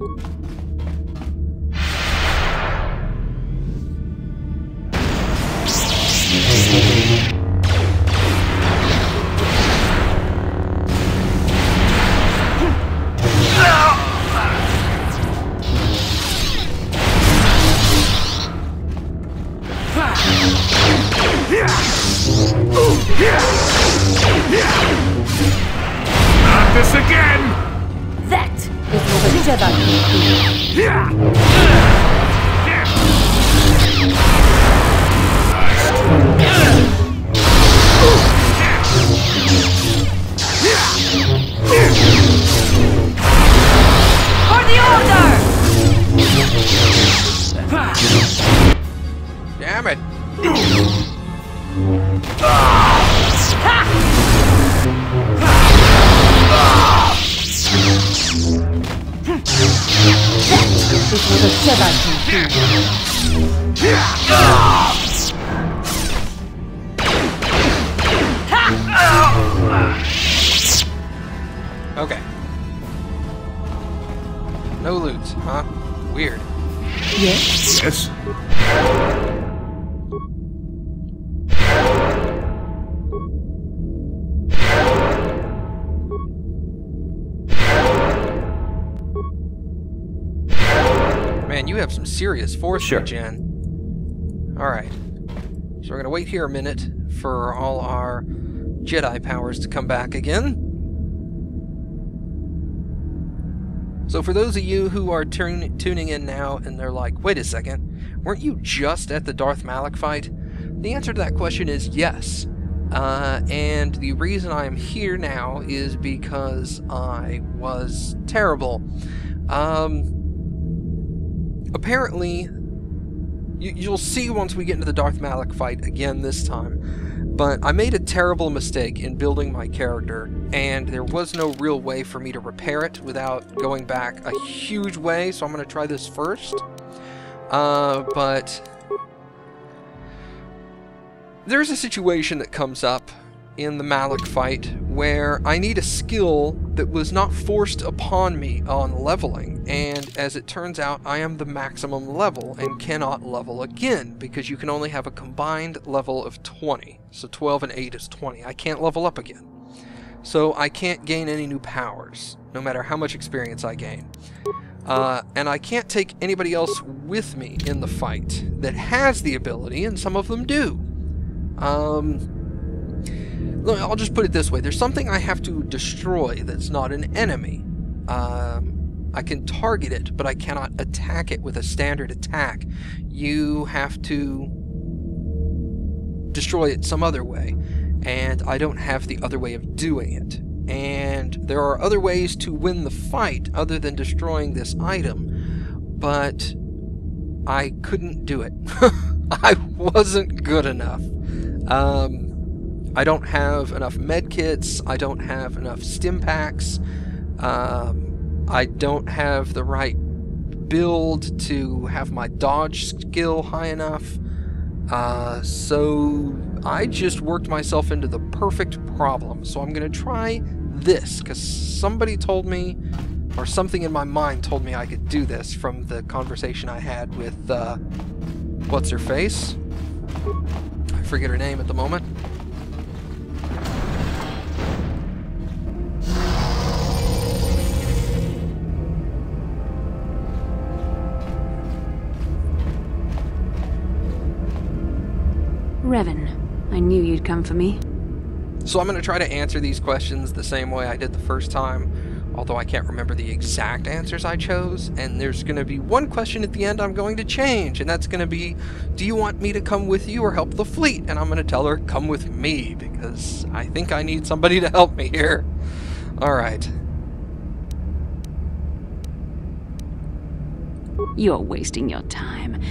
Not this again! That is what a Jedi can do. For the Order! Damn it! That is what a Jedi can do. Okay. No loot, huh? Weird. Yes? Yes? Man, you have some serious force, Jen. Alright. So we're gonna wait here a minute for all our Jedi powers to come back again. So for those of you who are tuning in now and they're like, wait a second, weren't you just at the Darth Malak fight? The answer to that question is yes. And the reason I'm here now is because I was terrible. Apparently, you'll see once we get into the Darth Malak fight again this time, but I made a terrible mistake in building my character, and there was no real way for me to repair it without going back a huge way, so I'm going to try this first. But there's a situation that comes up in the Malak fight where I need a skill that was not forced upon me on leveling, and as it turns out, I am the maximum level and cannot level again because you can only have a combined level of 20. So 12 and 8 is 20. I can't level up again. So I can't gain any new powers, no matter how much experience I gain. And I can't take anybody else with me in the fight that has the ability, and some of them do. I'll just put it this way. There's something I have to destroy that's not an enemy. I can target it, but I cannot attack it with a standard attack. You have to destroy it some other way, and I don't have the other way of doing it. And there are other ways to win the fight other than destroying this item, but I couldn't do it. I wasn't good enough. I don't have enough medkits, I don't have enough stim packs, I don't have the right build to have my dodge skill high enough, so I just worked myself into the perfect problem. So I'm going to try this, because somebody told me, or something in my mind told me I could do this from the conversation I had with, what's-her-face? I forget her name at the moment. Revan, I knew you'd come for me. So I'm going to try to answer these questions the same way I did the first time, although I can't remember the exact answers I chose, and there's going to be one question at the end I'm going to change, and that's going to be, do you want me to come with you or help the fleet? And I'm going to tell her, come with me, because I think I need somebody to help me here. Alright. You're wasting your time.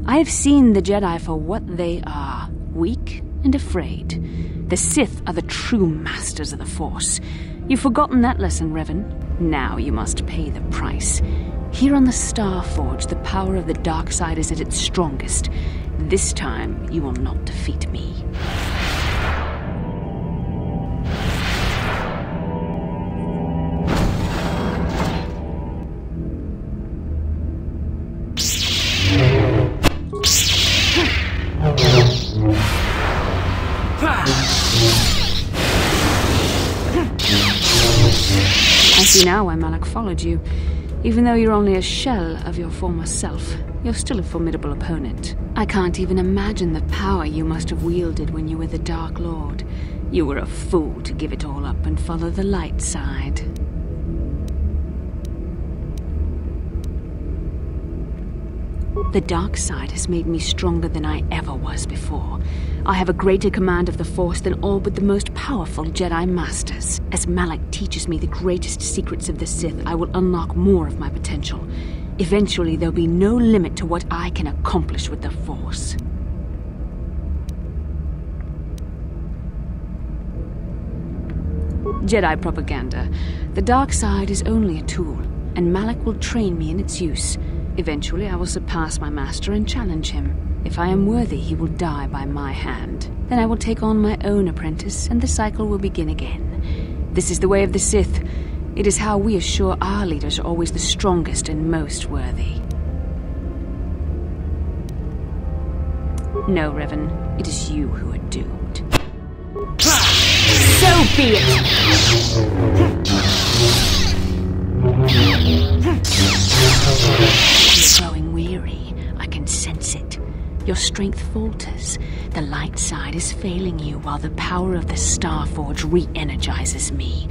I've seen the Jedi for what they are. Weak and afraid. The Sith are the true masters of the Force. You've forgotten that lesson, Revan. Now you must pay the price. Here on the Star Forge, the power of the dark side is at its strongest. This time, you will not defeat me. see now why Malak followed you. Even though you're only a shell of your former self, you're still a formidable opponent. I can't even imagine the power you must have wielded when you were the Dark Lord. You were a fool to give it all up and follow the light side. The dark side has made me stronger than I ever was before. I have a greater command of the Force than all but the most powerful Jedi Masters. As Malak teaches me the greatest secrets of the Sith, I will unlock more of my potential. Eventually, there'll be no limit to what I can accomplish with the Force. Jedi propaganda. The dark side is only a tool, and Malak will train me in its use. Eventually, I will surpass my master and challenge him. If I am worthy, he will die by my hand. Then I will take on my own apprentice, and the cycle will begin again. This is the way of the Sith. It is how we assure our leaders are always the strongest and most worthy. No, Revan. It is you who are doomed. So be it! You're growing weary. I can sense it. Your strength falters. The light side is failing you while the power of the Starforge re-energizes me.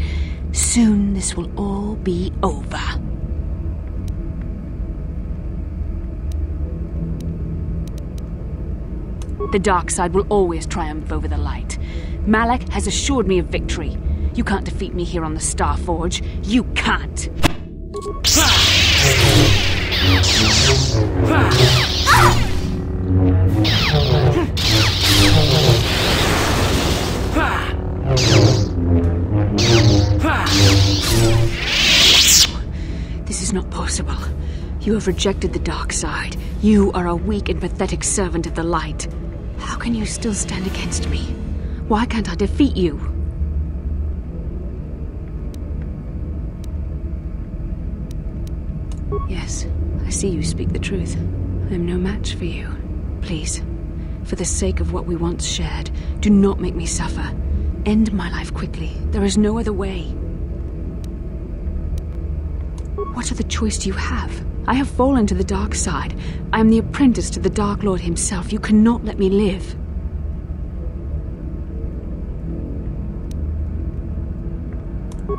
Soon this will all be over. The dark side will always triumph over the light. Malak has assured me of victory. You can't defeat me here on the Starforge. You can't! This is not possible. You have rejected the dark side. You are a weak and pathetic servant of the light. How can you still stand against me? Why can't I defeat you? Yes, I see you speak the truth. I am no match for you. Please, for the sake of what we once shared, do not make me suffer. End my life quickly. There is no other way. What other choice do you have? I have fallen to the dark side. I am the apprentice to the Dark Lord himself. You cannot let me live.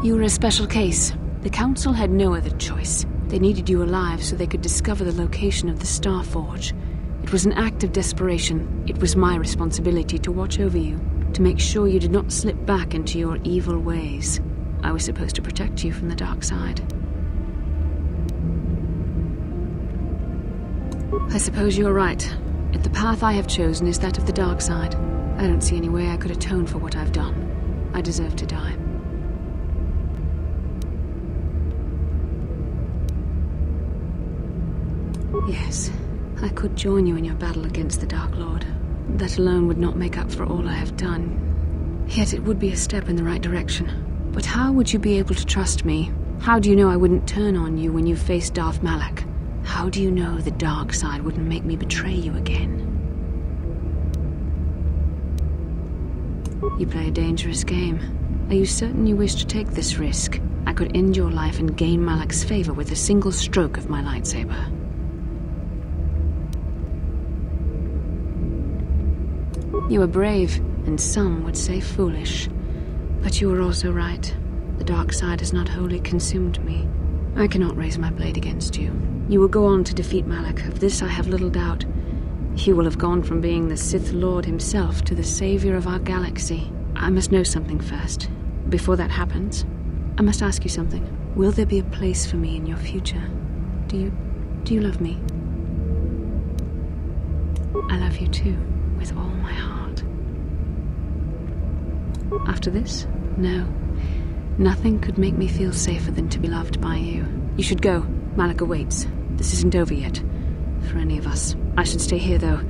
You were a special case. The Council had no other choice. They needed you alive so they could discover the location of the Starforge. It was an act of desperation. It was my responsibility to watch over you, to make sure you did not slip back into your evil ways. I was supposed to protect you from the dark side. I suppose you're right. If the path I have chosen is that of the dark side, I don't see any way I could atone for what I've done. I deserve to die. Yes, I could join you in your battle against the Dark Lord. That alone would not make up for all I have done. Yet it would be a step in the right direction. But how would you be able to trust me? How do you know I wouldn't turn on you when you faced Darth Malak? How do you know the dark side wouldn't make me betray you again? You play a dangerous game. Are you certain you wish to take this risk? I could end your life and gain Malak's favor with a single stroke of my lightsaber. You are brave, and some would say foolish. But you are also right. The dark side has not wholly consumed me. I cannot raise my blade against you. You will go on to defeat Malak, of this I have little doubt. You will have gone from being the Sith Lord himself to the savior of our galaxy. I must know something first. Before that happens, I must ask you something. Will there be a place for me in your future? Do you love me? I love you too, with all my heart. After this? No. Nothing could make me feel safer than to be loved by you. You should go. Malak awaits. This isn't over yet. For any of us. I should stay here, though.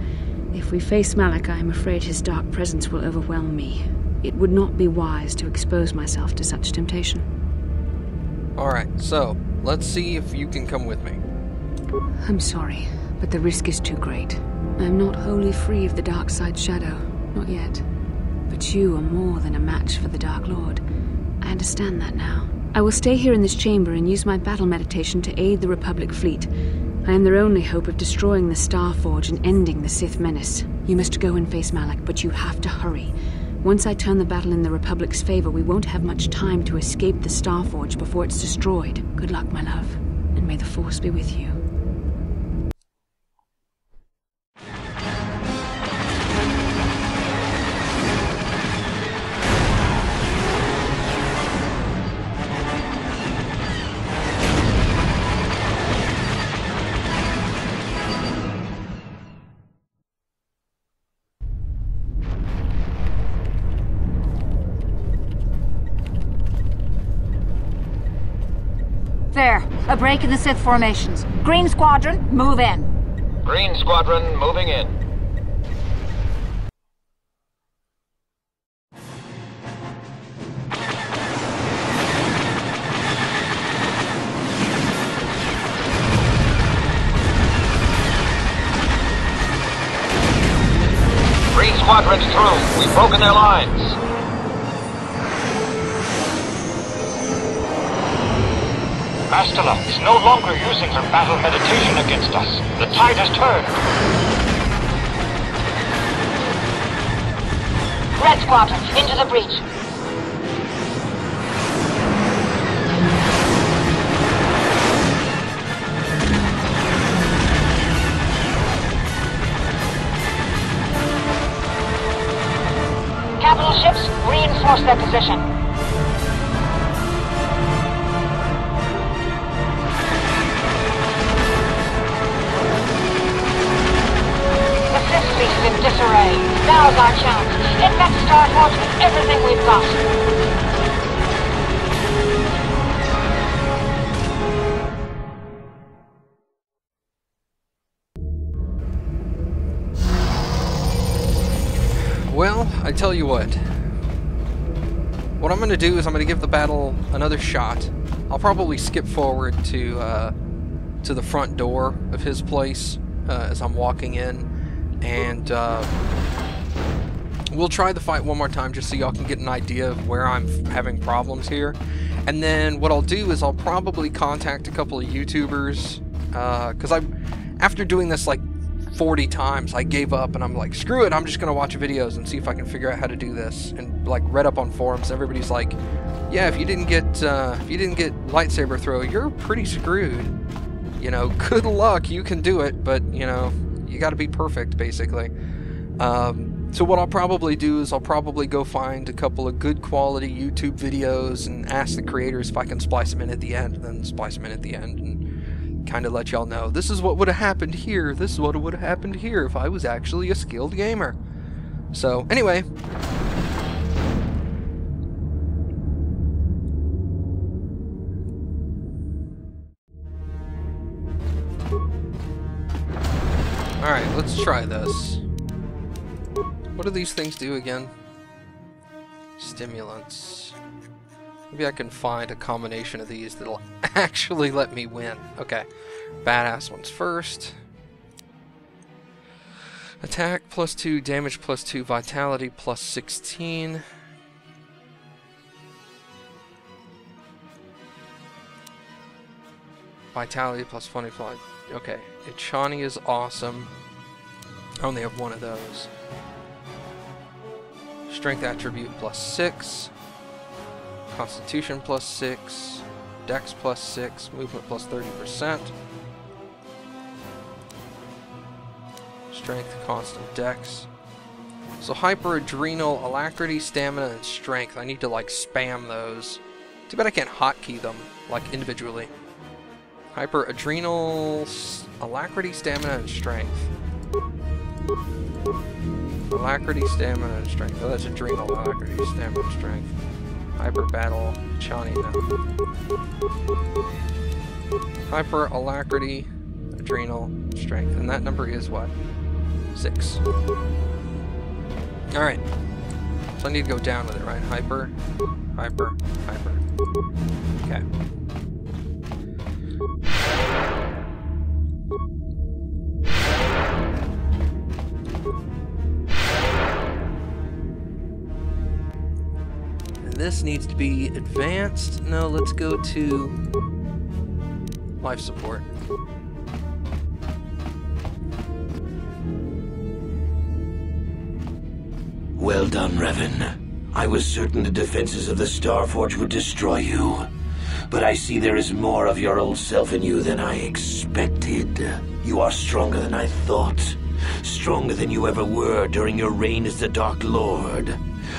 If we face Malak, I am afraid his dark presence will overwhelm me. It would not be wise to expose myself to such temptation. Alright, so, let's see if you can come with me. I'm sorry, but the risk is too great. I am not wholly free of the dark side shadow. Not yet. But you are more than a match for the Dark Lord. I understand that now. I will stay here in this chamber and use my battle meditation to aid the Republic fleet. I am their only hope of destroying the Starforge and ending the Sith menace. You must go and face Malak, but you have to hurry. Once I turn the battle in the Republic's favor, we won't have much time to escape the Starforge before it's destroyed. Good luck, my love, and may the Force be with you. There, a break in the Sith formations. Green Squadron, move in. Green Squadron moving in. Green Squadron's through. We've broken their lines. Astala is no longer using her battle meditation against us. The tide has turned. Red Squadron, into the breach. Capital ships, reinforce their position. In disarray. Now's our chance. Infect Starforge with everything we've got. Well, I tell you what. What I'm going to do is I'm going to give the battle another shot. I'll probably skip forward to the front door of his place as I'm walking in. And we'll try the fight one more time just so y'all can get an idea of where I'm having problems here. And then what I'll do is I'll probably contact a couple of YouTubers, because after doing this like 40 times, I gave up and I'm like, screw it, I'm just gonna watch videos and see if I can figure out how to do this. And like read up on forums, everybody's like, yeah, if you didn't get lightsaber throw, you're pretty screwed. You know, good luck, you can do it, but you know, you gotta be perfect, basically. So what I'll probably do is I'll probably go find a couple of good quality YouTube videos and ask the creators if I can splice them in at the end, and then splice them in at the end, and kind of let y'all know, this is what would have happened here, this is what would have happened here if I was actually a skilled gamer. So, anyway. Alright, let's try this. What do these things do again? Stimulants. Maybe I can find a combination of these that'll actually let me win. Okay. Badass ones first. Attack +2, damage +2, vitality +16. Vitality +25. Okay. Ichani is awesome. I only have one of those. Strength attribute +6. Constitution +6. Dex +6. Movement +30%. Strength, constant dex. So hyper, adrenal, alacrity, stamina, and strength. I need to like spam those. Too bad I can't hotkey them like individually. Hyper, adrenal, alacrity, stamina, and strength. Alacrity, stamina, and strength. Oh, that's adrenal, alacrity, stamina, and strength. Hyper, battle, Chani now. Hyper, alacrity, adrenal, strength. And that number is what? 6. Alright. So I need to go down with it, right? Hyper, hyper, hyper. Okay. And this needs to be advanced. No, let's go to life support. Well done, Revan. I was certain the defenses of the Starforge would destroy you. But I see there is more of your old self in you than I expected. You are stronger than I thought. Stronger than you ever were during your reign as the Dark Lord.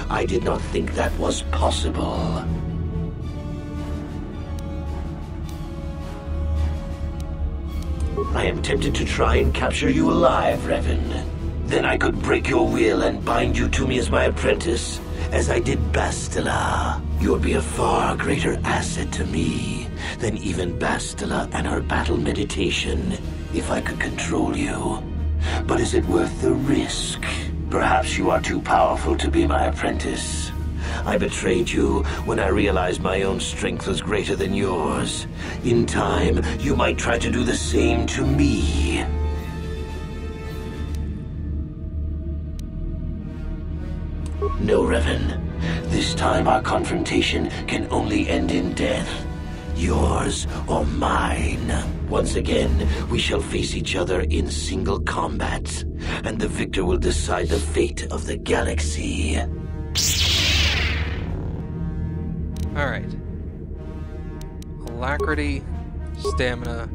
I did not think that was possible. I am tempted to try and capture you alive, Revan. Then I could break your will and bind you to me as my apprentice, as I did Bastila. You would be a far greater asset to me than even Bastila and her battle meditation, if I could control you. But is it worth the risk? Perhaps you are too powerful to be my apprentice. I betrayed you when I realized my own strength was greater than yours. In time, you might try to do the same to me. No, Revan. This time our confrontation can only end in death. Yours or mine. Once again, we shall face each other in single combat, and the victor will decide the fate of the galaxy. Alright. Alacrity, stamina.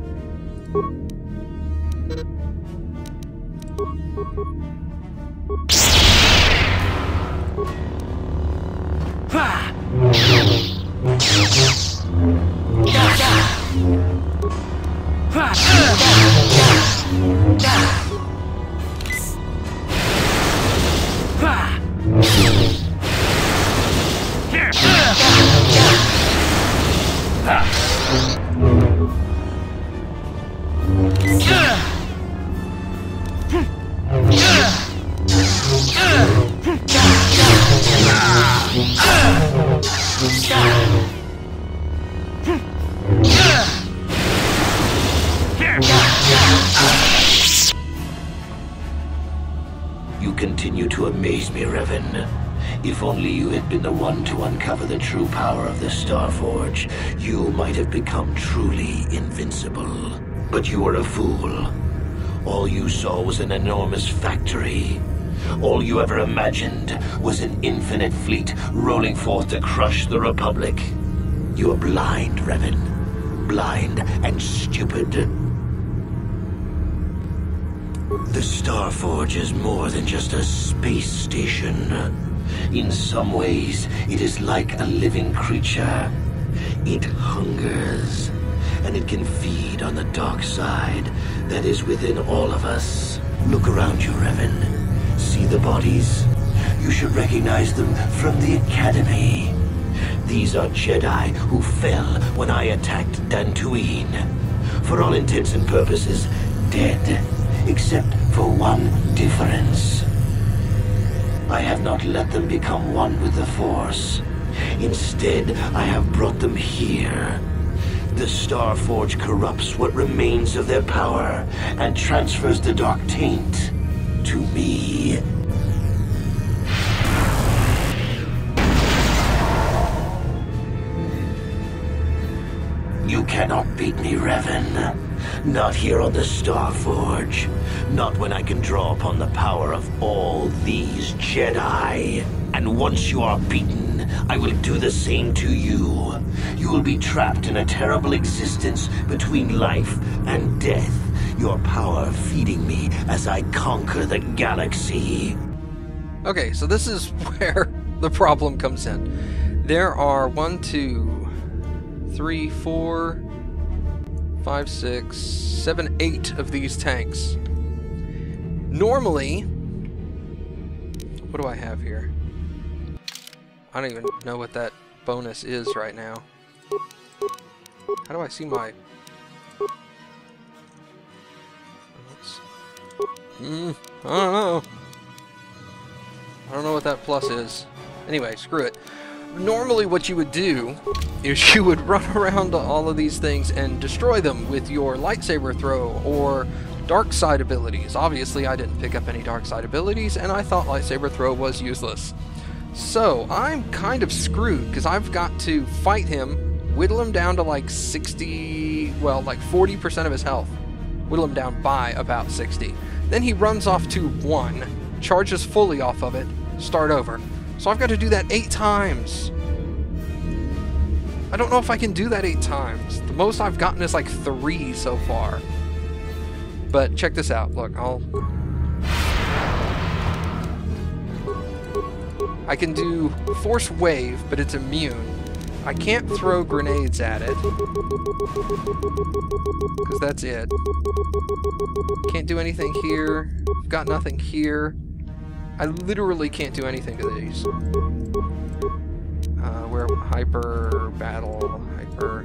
You continue to amaze me, Revan. If only you had been the one to uncover the true power of the Starforge, you might have become truly invincible. But you were a fool. All you saw was an enormous factory. All you ever imagined was an infinite fleet rolling forth to crush the Republic. You are blind, Revan. Blind and stupid. The Starforge is more than just a space station. In some ways, it is like a living creature. It hungers, and it can feed on the dark side that is within all of us. Look around you, Revan. See the bodies? You should recognize them from the Academy. These are Jedi who fell when I attacked Dantooine. For all intents and purposes, dead. Except for one difference. I have not let them become one with the Force. Instead, I have brought them here. The Starforge corrupts what remains of their power and transfers the dark taint to me. You cannot beat me, Revan. Not here on the Starforge. Not when I can draw upon the power of all these Jedi. And once you are beaten, I will do the same to you. You will be trapped in a terrible existence between life and death. Your power feeding me as I conquer the galaxy. Okay, so this is where the problem comes in. There are 1, 2, 3, 4, 5, 6, 7, 8 of these tanks. Normally, what do I have here? I don't even know what that bonus is right now. How do I see my... I don't know. I don't know what that plus is. Anyway, screw it. Normally what you would do is you would run around to all of these things and destroy them with your lightsaber throw or dark side abilities. Obviously I didn't pick up any dark side abilities and I thought lightsaber throw was useless. So, I'm kind of screwed, because I've got to fight him, whittle him down to like 60, well, like 40% of his health. Whittle him down by about 60. Then he runs off to 1, charges fully off of it, start over. So I've got to do that 8 times. I don't know if I can do that 8 times. The most I've gotten is like 3 so far. But check this out. Look, I can do Force Wave, but it's immune. I can't throw grenades at it, because that's it. Can't do anything here. Got nothing here. I literally can't do anything to these. Where hyper, battle, hyper.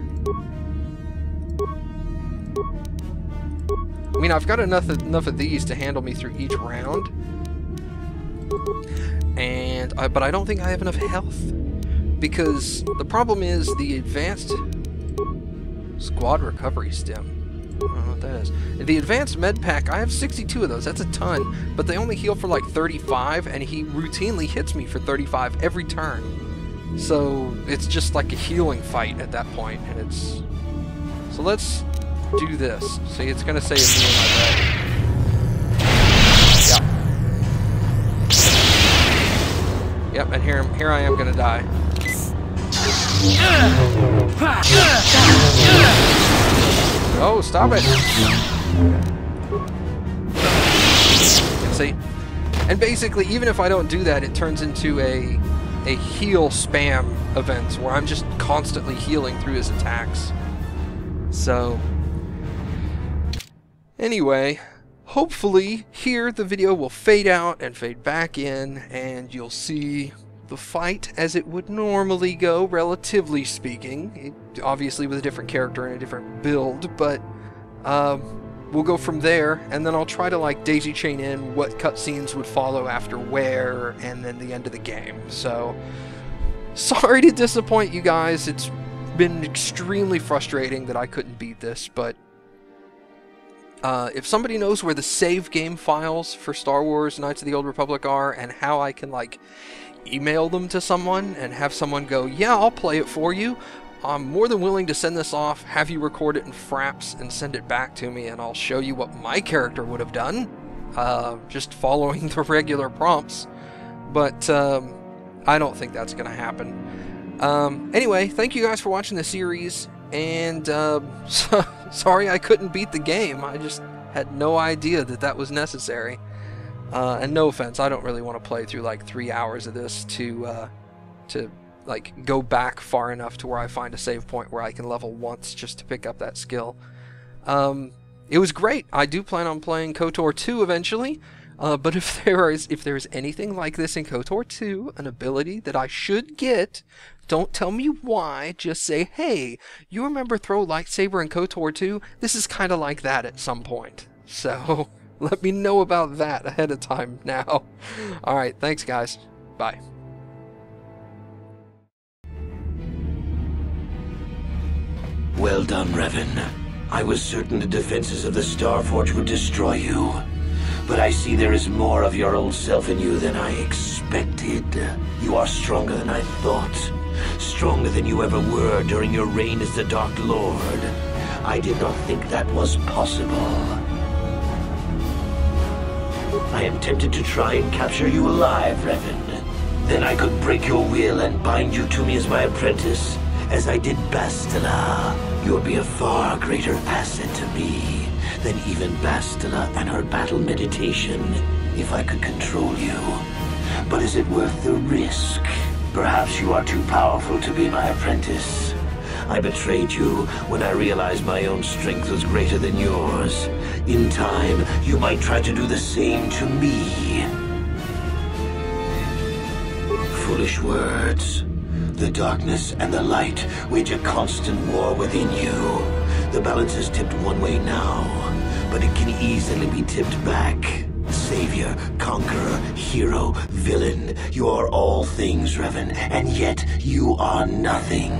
I mean, I've got enough of these to handle me through each round. And but I don't think I have enough health, because the problem is the advanced squad recovery stem. I don't know what that is. The advanced med pack, I have 62 of those. That's a ton, but they only heal for like 35, and he routinely hits me for 35 every turn. So it's just like a healing fight at that point, and it's. So let's do this. See, it's gonna say immune like that. Yep, and here I am gonna die. Oh, stop it! See? And basically, even if I don't do that, it turns into a heal spam event where I'm just constantly healing through his attacks. So, anyway, hopefully here the video will fade out and fade back in, and you'll see the fight as it would normally go, relatively speaking. Obviously with a different character and a different build, but we'll go from there, and then I'll try to like daisy chain in what cutscenes would follow after where, and then the end of the game. So, sorry to disappoint you guys. It's been extremely frustrating that I couldn't beat this, but if somebody knows where the save game files for Star Wars Knights of the Old Republic are, and how I can like email them to someone and have someone go, yeah, I'll play it for you, I'm more than willing to send this off, have you record it in fraps, and send it back to me, and I'll show you what my character would have done, just following the regular prompts. But I don't think that's going to happen. Anyway, thank you guys for watching the series, and sorry I couldn't beat the game. I just had no idea that that was necessary. And no offense, I don't really want to play through like 3 hours of this to like go back far enough to where I find a save point where I can level once just to pick up that skill. It was great. I do plan on playing KotOR 2 eventually, but if there is anything like this in KotOR 2, an ability that I should get, don't tell me why, just say, hey, you remember throw lightsaber in KotOR 2? This is kind of like that at some point. So let me know about that ahead of time now. Alright, thanks guys. Bye. Well done, Revan. I was certain the defenses of the Starforge would destroy you. But I see there is more of your old self in you than I expected. You are stronger than I thought. Stronger than you ever were during your reign as the Dark Lord. I did not think that was possible. I am tempted to try and capture you alive, Revan. Then I could break your will and bind you to me as my apprentice. As I did Bastila, you would be a far greater asset to me than even Bastila and her battle meditation, if I could control you. But is it worth the risk? Perhaps you are too powerful to be my apprentice. I betrayed you when I realized my own strength was greater than yours. In time, you might try to do the same to me. Foolish words. The darkness and the light wage a constant war within you. The balance is tipped one way now, but it can easily be tipped back. Savior, conqueror, hero, villain. You are all things, Revan, and yet you are nothing.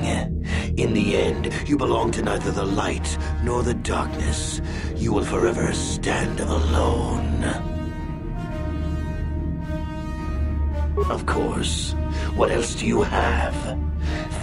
In the end, you belong to neither the light nor the darkness. You will forever stand alone. Of course. What else do you have?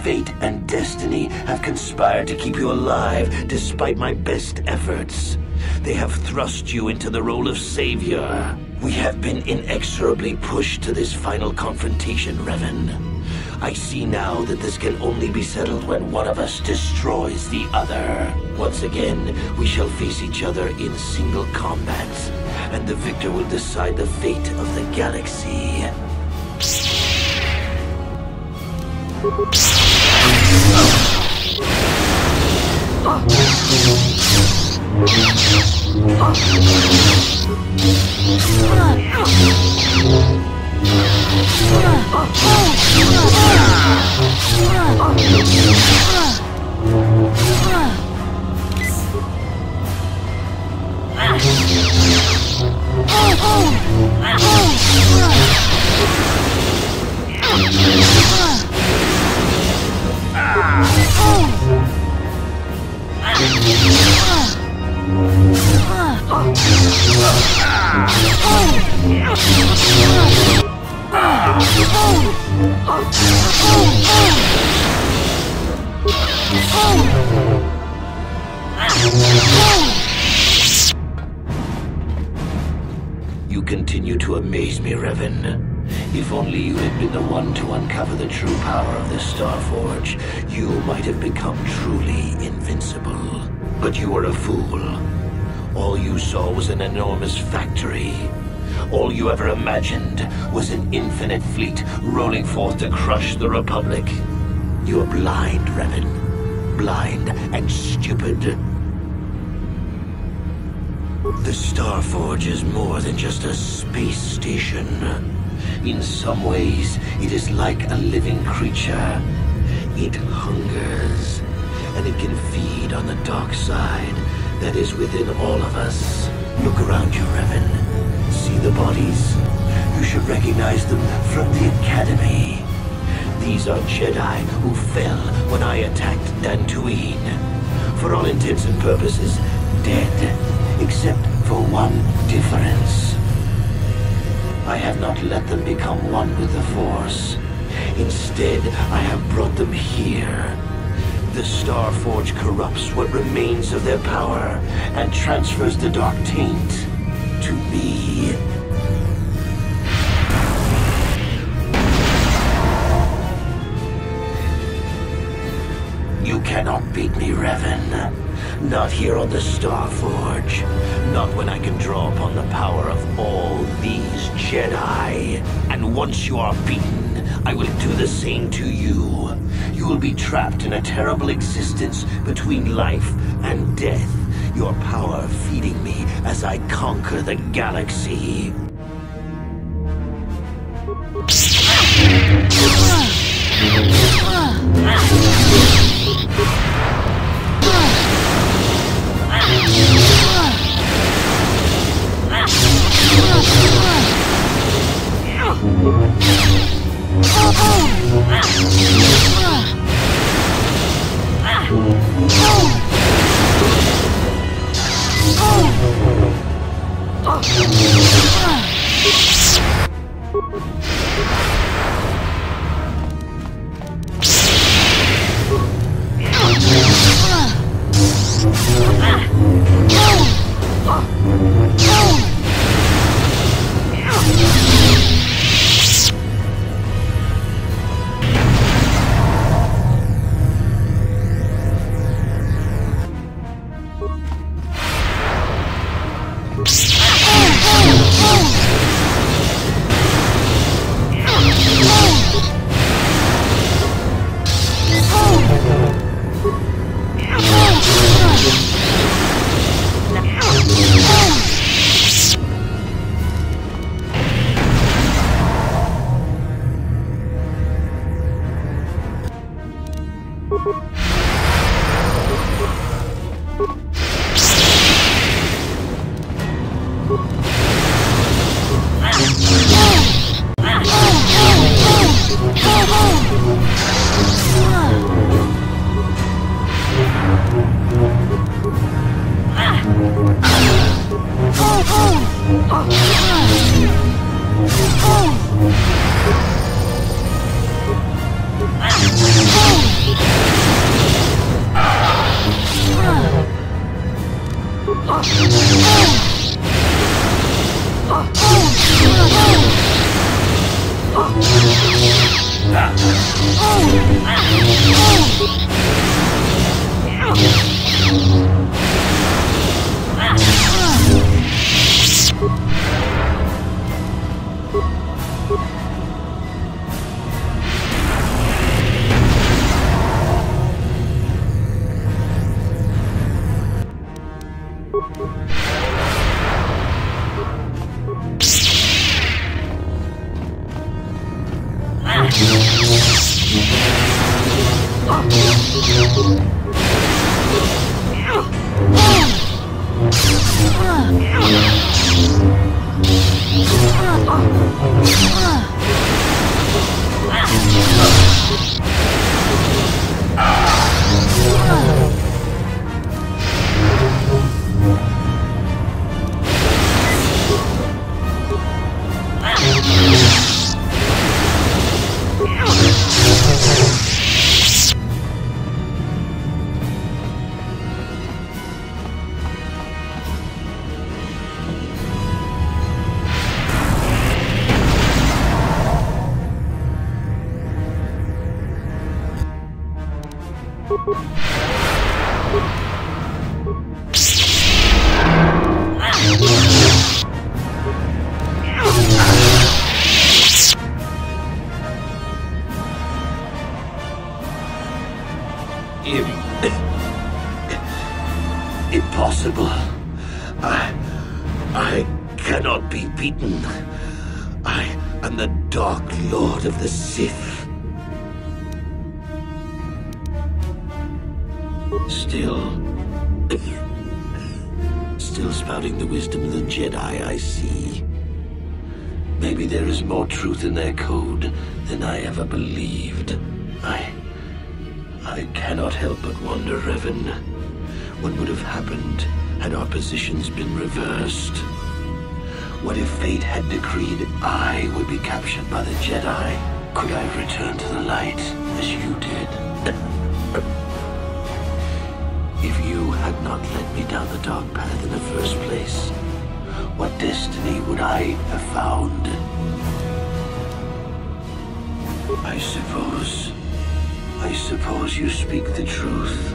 Fate and destiny have conspired to keep you alive despite my best efforts. They have thrust you into the role of savior. We have been inexorably pushed to this final confrontation, Revan. I see now that this can only be settled when one of us destroys the other. Once again, we shall face each other in single combat, and the victor will decide the fate of the galaxy. You continue to amaze me, Revan. If only you had been the one to uncover the true power of the Starforge, you might have become truly invincible. But you were a fool. All you saw was an enormous factory. All you ever imagined was an infinite fleet rolling forth to crush the Republic. You are blind, Revan. Blind and stupid. The Starforge is more than just a space station. In some ways, it is like a living creature. It hungers, and it can feed on the dark side that is within all of us. Look around you, Revan. See the bodies? You should recognize them from the Academy. These are Jedi who fell when I attacked Dantooine. For all intents and purposes, dead. Except for one difference. I have not let them become one with the Force. Instead, I have brought them here. The Starforge corrupts what remains of their power and transfers the dark taint to me. You cannot beat me, Revan. Not here on the Starforge. Not when I can draw upon the power of all these Jedi. And once you are beaten, I will do the same to you. You will be trapped in a terrible existence between life and death. Your power feeding me as I conquer the galaxy. Impossible. I cannot be beaten. I am the Dark Lord of the Sith. Still spouting the wisdom of the Jedi, I see. Maybe there is more truth in their code than I ever believed. I cannot help but wonder, Revan, what would have happened had our positions been reversed? What if fate had decreed I would be captured by the Jedi? Could I return to the light as you did? If you had not led me down the dark path in the first place, what destiny would I have found? I suppose you speak the truth.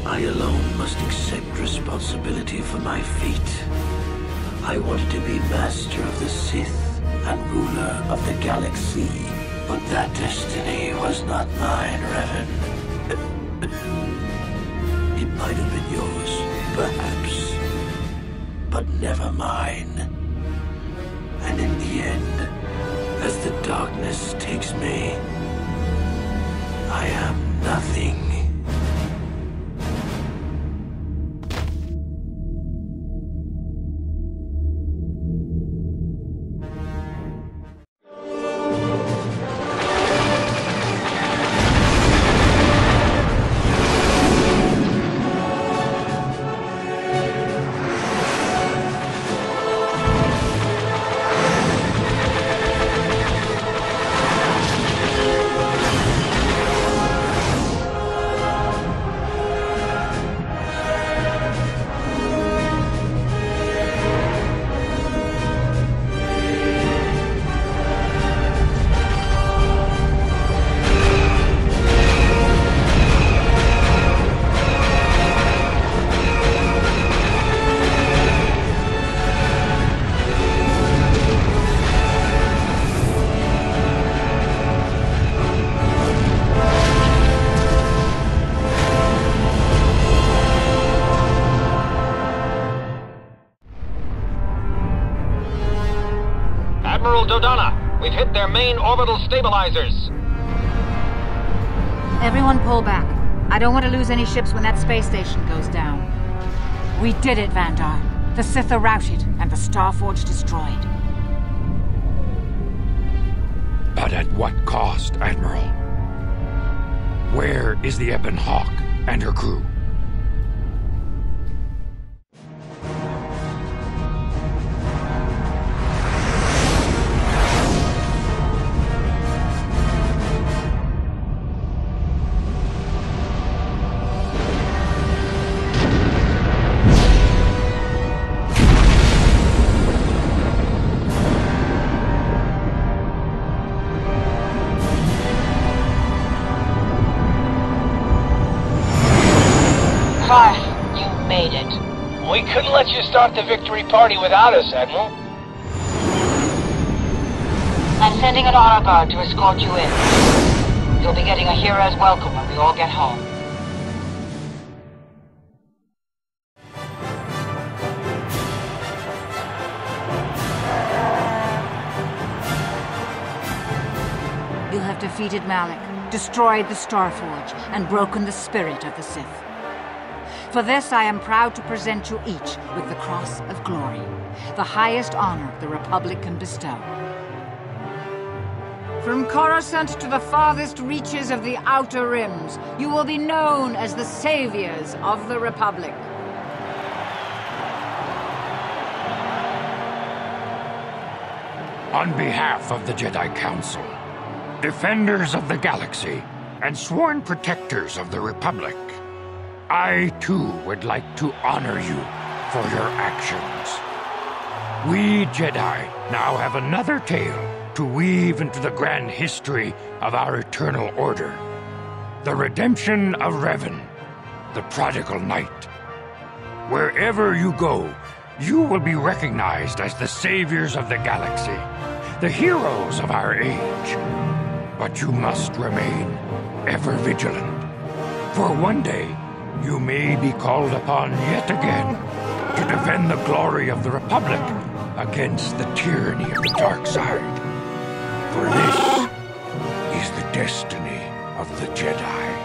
I alone must accept responsibility for my fate. I wanted to be master of the Sith and ruler of the galaxy, but that destiny was not mine, Revan. It might have been yours, perhaps, but never mine. And in the end, as the darkness takes me, I am nothing. We've hit their main orbital stabilizers. Everyone pull back. I don't want to lose any ships when that space station goes down. We did it, Vandar. The Sith are routed, and the Starforge destroyed. But at what cost, Admiral? Where is the Ebon Hawk and her crew? wouldn't let you start the victory party without us, Admiral. I'm sending an honor guard to escort you in. You'll be getting a hero's welcome when we all get home. You have defeated Malak, destroyed the Starforge, and broken the spirit of the Sith. For this, I am proud to present you each with the Cross of Glory, the highest honor the Republic can bestow. From Coruscant to the farthest reaches of the Outer Rims, you will be known as the saviors of the Republic. On behalf of the Jedi Council, defenders of the galaxy, and sworn protectors of the Republic, I too would like to honor you for your actions. We Jedi now have another tale to weave into the grand history of our eternal order. The redemption of Revan, the prodigal knight. Wherever you go, you will be recognized as the saviors of the galaxy, the heroes of our age. But you must remain ever vigilant, for one day you may be called upon yet again to defend the glory of the Republic against the tyranny of the dark side. For this is the destiny of the Jedi.